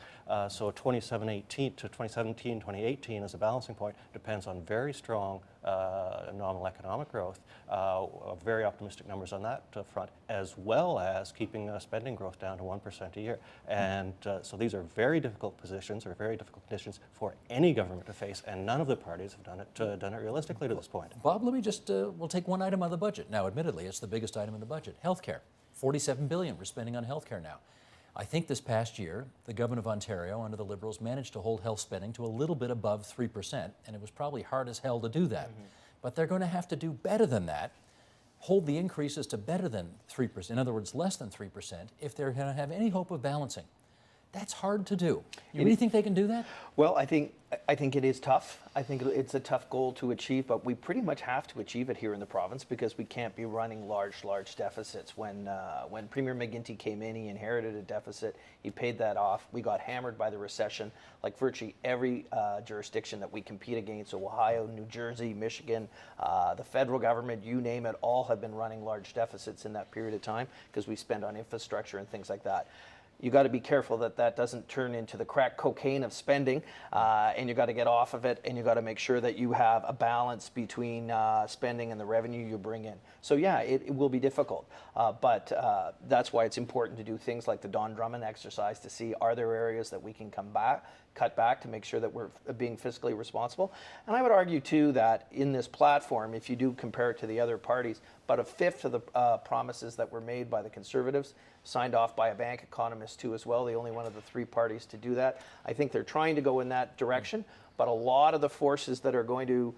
So 2017-2018 as a balancing point depends on very strong nominal economic growth, very optimistic numbers on that front, as well as keeping spending growth down to 1% a year. And so these are very difficult positions, or very difficult conditions for any government to face, and none of the parties have done it realistically to this point. Bob, let me just, we'll take one item on the budget. Now, admittedly, it's the biggest item in the budget, healthcare. $47 billion we're spending on healthcare now. I think this past year, the government of Ontario, under the Liberals, managed to hold health spending to a little bit above 3%, and it was probably hard as hell to do that. But they're going to have to do better than that, hold the increases to better than 3%, in other words, less than 3%, if they're going to have any hope of balancing. That's hard to do. You really think they can do that? Well, I think it is tough. I think it's a tough goal to achieve, but we pretty much have to achieve it here in the province because we can't be running large deficits. When Premier McGuinty came in, he inherited a deficit. He paid that off. We got hammered by the recession. Like virtually every jurisdiction that we compete against, Ohio, New Jersey, Michigan, the federal government, you name it, all have been running large deficits in that period of time because we spend on infrastructure and things like that. You got to be careful that that doesn't turn into the crack cocaine of spending, and you got to get off of it, and you got to make sure that you have a balance between spending and the revenue you bring in. So yeah, it will be difficult, but that's why it's important to do things like the Don Drummond exercise to see are there areas that we can cut back to make sure that we're being fiscally responsible. And I would argue too that in this platform, if you do compare it to the other parties, about a fifth of the promises that were made by the Conservatives signed off by a bank economist too as well, the only one of the three parties to do that. I think they're trying to go in that direction, but a lot of the forces that are going to,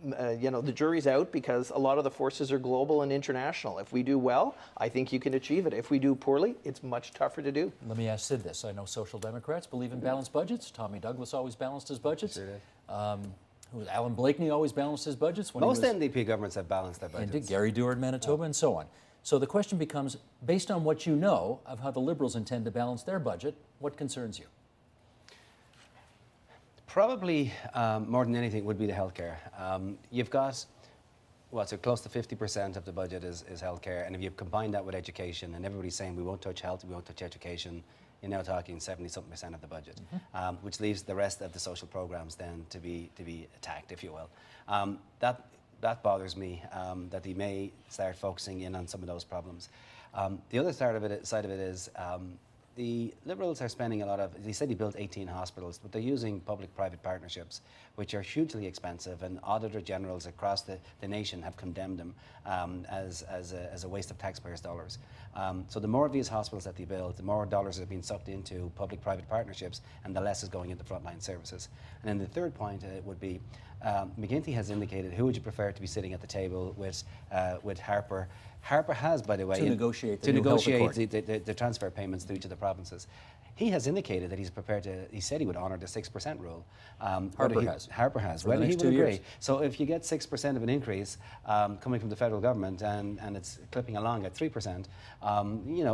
the jury's out because a lot of the forces are global and international. If we do well, I think you can achieve it. If we do poorly, it's much tougher to do. Let me ask Sid this. I know Social Democrats believe in balanced budgets. Tommy Douglas always balanced his budgets. Sure did. Alan Blakeney always balanced his budgets. When Most NDP governments have balanced their budgets. And Gary Dewar in Manitoba and so on. So the question becomes, based on what you know of how the Liberals intend to balance their budget, what concerns you? Probably more than anything would be the healthcare. You've got, so close to 50% of the budget is healthcare, and if you combine that with education, and everybody's saying we won't touch health, we won't touch education, you're now talking 70-something% of the budget, which leaves the rest of the social programs then to be attacked, if you will. That bothers me, that they may start focusing in on some of those problems. The other side of it is the Liberals are spending a lot of, they said they built 18 hospitals, but they're using public-private partnerships, which are hugely expensive, and auditor generals across the nation have condemned them as a waste of taxpayers' dollars. So the more of these hospitals that they build, the more dollars are being sucked into public-private partnerships, and the less is going into frontline services. And then the third point would be, McGuinty has indicated, who would you prefer to be sitting at the table with Harper? Harper has, by the way, to negotiate the transfer payments to each of the provinces. He has indicated that he's prepared to, he said he would honour the 6% rule. Harper has. Whether he would agree. Years. So if you get 6% of an increase coming from the federal government and it's clipping along at 3%,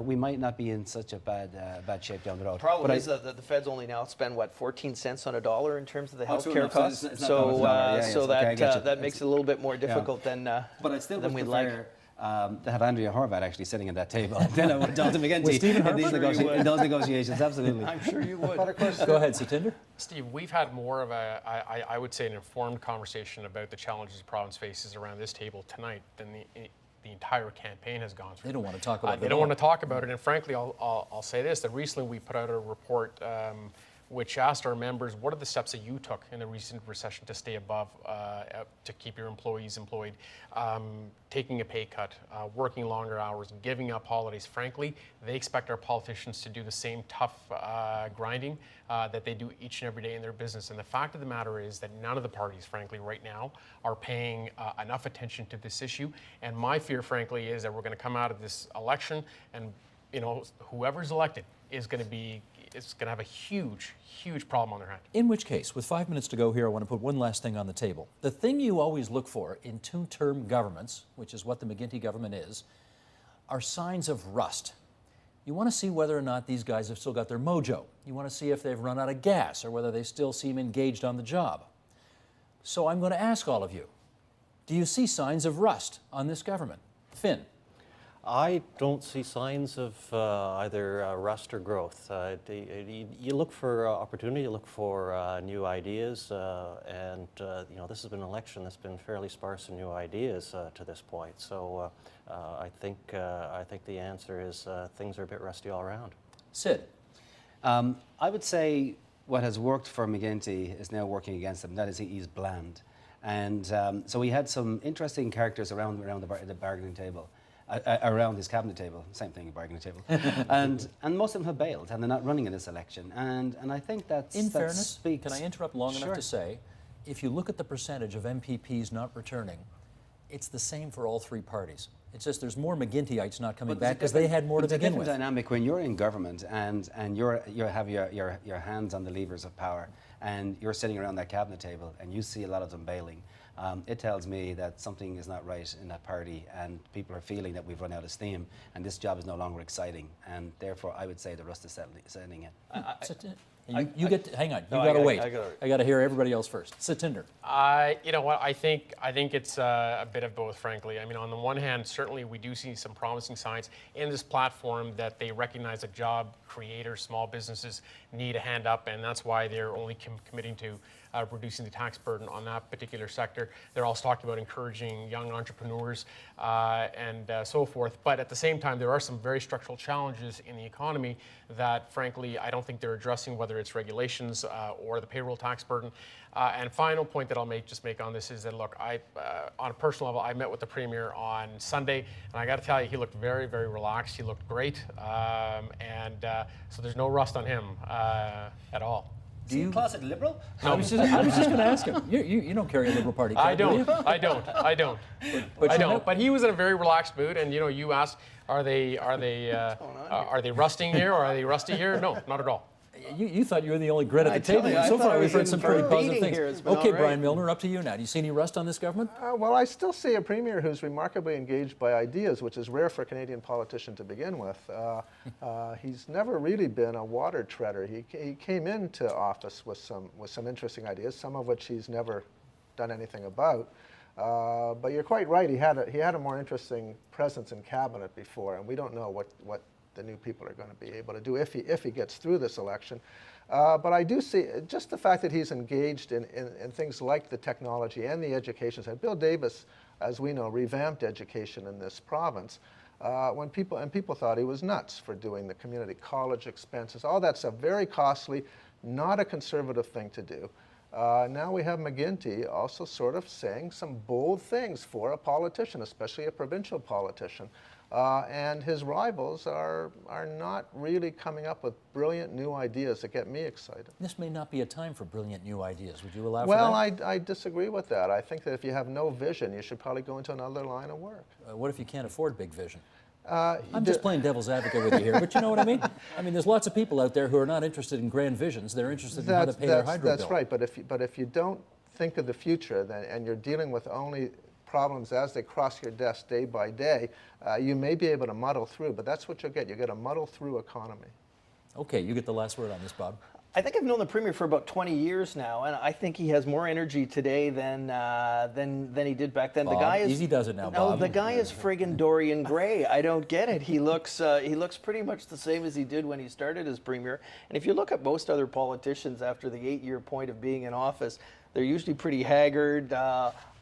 we might not be in such a bad shape down the road. The problem is that the feds only now spend, 14 cents on a dollar in terms of the healthcare costs? That makes it a little bit more difficult than But I'd still than we'd like. To have Andrea Horvath actually sitting at that table. Then I would Dalton McGuinty in those negotiations, absolutely. I'm sure you would. Go ahead, Satinder. Steve, we've had more of I would say an informed conversation about the challenges the province faces around this table tonight than the entire campaign has gone through. They don't want to talk about it. They don't want to talk about it, and frankly, I'll say this, that recently we put out a report which asked our members, what are the steps that you took in the recent recession to stay above, to keep your employees employed, taking a pay cut, working longer hours, giving up holidays. Frankly, they expect our politicians to do the same tough grinding that they do each and every day in their business. And the fact of the matter is that none of the parties, frankly, right now are paying enough attention to this issue. And my fear, frankly, is that we're going to come out of this election and, whoever's elected is going to have a huge, huge problem on their hand. In which case, with 5 minutes to go here, I want to put one last thing on the table. The thing you always look for in two-term governments, which is what the McGuinty government is, are signs of rust. You want to see whether or not these guys have still got their mojo. You want to see if they've run out of gas or whether they still seem engaged on the job. So I'm going to ask all of you, do you see signs of rust on this government? Finn. I don't see signs of either rust or growth. You look for opportunity, you look for new ideas, and this has been an election that's been fairly sparse in new ideas to this point. So I think the answer is things are a bit rusty all around. Sid. I would say what has worked for McGuinty is now working against him. That is, he's bland, and so we had some interesting characters around the bargaining table. Around his cabinet table, same thing, bargaining table, and most of them have bailed, and they're not running in this election. And I think that's in fairness. Speaks. Can I interrupt long enough to say, if you look at the percentage of MPPs not returning, it's the same for all three parties. It's just there's more McGuintyites not coming But back because they had more to it's a begin different with. dynamic when you're in government and you have your hands on the levers of power and you're sitting around that cabinet table and you see a lot of them bailing. It tells me that something is not right in that party and people are feeling that we've run out of steam and this job is no longer exciting, and therefore I would say the rust is setting in. You get to, hang on. You got to wait. I got to hear everybody else first. Satinder. You know what? I think it's a bit of both, frankly. I mean, on the one hand, certainly we do see some promising signs in this platform that they recognize that job creators, small businesses need a hand up, and that's why they're only committing to reducing the tax burden on that particular sector. They're also talking about encouraging young entrepreneurs and so forth. But at the same time, there are some very structural challenges in the economy that, frankly, I don't think they're addressing, whether it's regulations or the payroll tax burden. And final point that I'll make on this is that, look, on a personal level, I met with the Premier on Sunday, and I got to tell you, he looked very, very relaxed. He looked great, so there's no rust on him at all. Do you closet liberal? I was just going to ask him. You don't carry a Liberal Party card, do you? I don't. But he was in a very relaxed mood, and you asked, are they rusting here or are they rusty here? No, not at all. You thought you were the only grit at the table, and so far we've heard some pretty positive things. Okay, Brian Milner, up to you now. Do you see any rust on this government? Well, I still see a premier who's remarkably engaged by ideas, which is rare for a Canadian politician to begin with. He's never really been a water treader. He came into office with some interesting ideas, some of which he's never done anything about. But you're quite right. He had a more interesting presence in cabinet before, and we don't know what the new people are going to be able to do if he gets through this election. But I do see just the fact that he's engaged in things like the technology and the education side. Bill Davis, as we know, revamped education in this province. When people thought he was nuts for doing the community college expenses, all that stuff, very costly, not a conservative thing to do. Now we have McGuinty also sort of saying some bold things for a politician, especially a provincial politician. And his rivals are not really coming up with brilliant new ideas that get me excited. This may not be a time for brilliant new ideas. Would you allow for Well, that? I disagree with that. I think that if you have no vision, you should probably go into another line of work. What if you can't afford big vision? I'm just playing devil's advocate with you here, but you know what I mean? I mean, there's lots of people out there who are not interested in grand visions. They're interested in how to pay their hydro bill. That's right, but if you don't think of the future and you're dealing with only problems as they cross your desk day by day, you may be able to muddle through, but that's what you'll get. You get a muddle through economy. Okay, you get the last word on this, Bob. I think I've known the Premier for about 20 years now, and I think he has more energy today than he did back then. Bob, the guy is easy does it now, no, Bob. the guy is friggin' Dorian Gray. I don't get it. He looks pretty much the same as he did when he started as Premier. And if you look at most other politicians after the 8-year point of being in office, they're usually pretty haggard,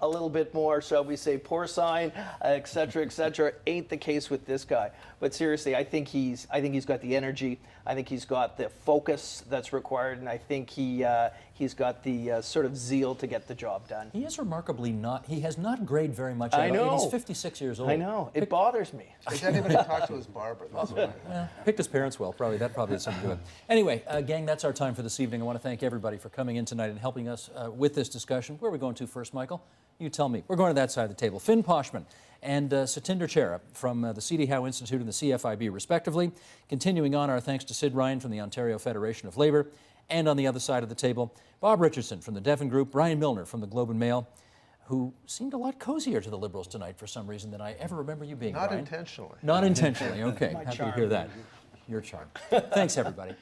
a little bit more, shall we say, porcine, et cetera, et cetera. Ain't the case with this guy. But seriously, I think he's got the energy. I think he's got the focus that's required, and I think he's got the sort of zeal to get the job done. He is remarkably not. He has not grayed very much. I know. He's 56 years old. I know. It bothers me. He didn't even talk to his barber. That's why. Well, picked his parents well, probably. That probably had something to do with it. Anyway, gang, that's our time for this evening. I want to thank everybody for coming in tonight and helping us with this discussion. Where are we going to first, Michael? You tell me. We're going to that side of the table. Finn Poshman and Satinder Chera from the C.D. Howe Institute and the CFIB, respectively. Continuing on, our thanks to Sid Ryan from the Ontario Federation of Labour. And on the other side of the table, Bob Richardson from the Devon Group, Brian Milner from the Globe and Mail, who seemed a lot cozier to the Liberals tonight for some reason than I ever remember you being, Not Brian. intentionally. Not intentionally. Okay, happy to hear that. Your charm. Thanks, everybody.